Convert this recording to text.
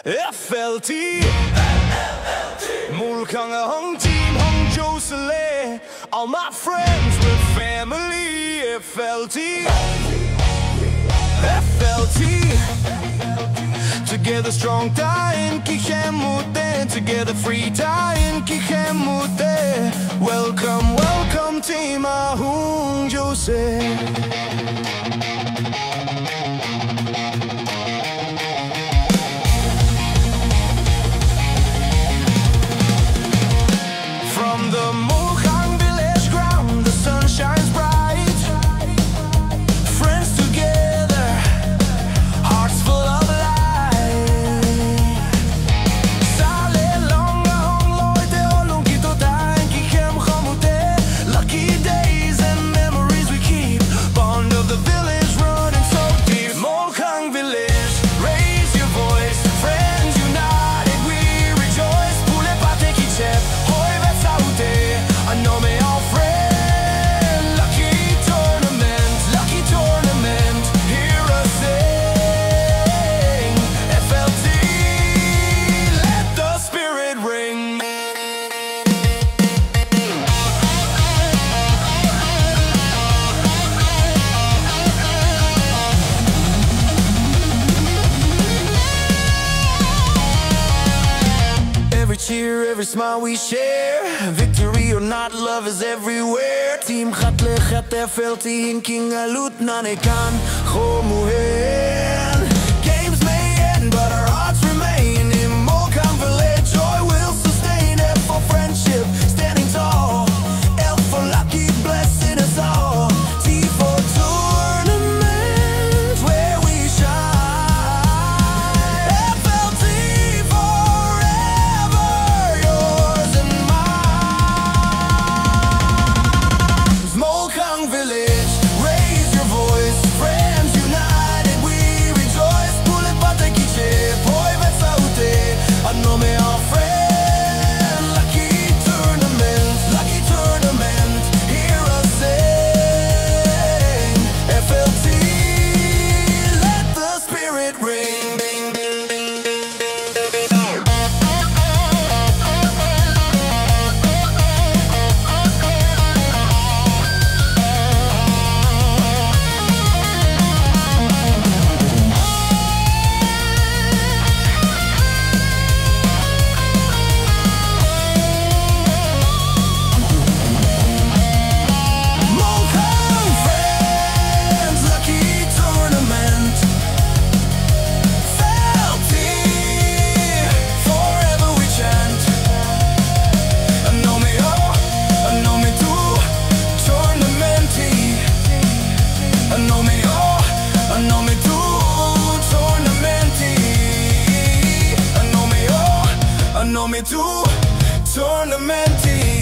FLT Moulkhang hung team hung Jocelyn. All my friends with family. FLT Together strong time kikemute. Together free time kikemute. Welcome, welcome team hung Jocelyn. From the Moulkhang village ground, the sun shines bright. Friends together, hearts full of light. Sale longa hong loite olong kito tayo kikem khamute. Lucky days and memories we keep. Bond of the village running so deep. Moulkhang village, raise your voice. Friends united, we rejoice. Pule pate kichep. I know me all friend. Lucky tournament, hear us sing. FLT, let the spirit ring. Every cheer, every smile we share. Victory or not, love is everywhere. Team Khatle Khat FLT hinking alut nanekan khomuhen. Games may end, but our hearts remain. In Moulkhang village, joy will sustain. F for friendship, standing tall. L for lucky, blessing us all. T for tournament, where we shine. FLT forever, yours and mine. Moulkhang village, raise your voice. Friends united, we rejoice. Pule pate kiche, poi vetsaute. I know me all friend. Lucky tournament, hear us sing. FLT, let the spirit ring. Know me too, tournament.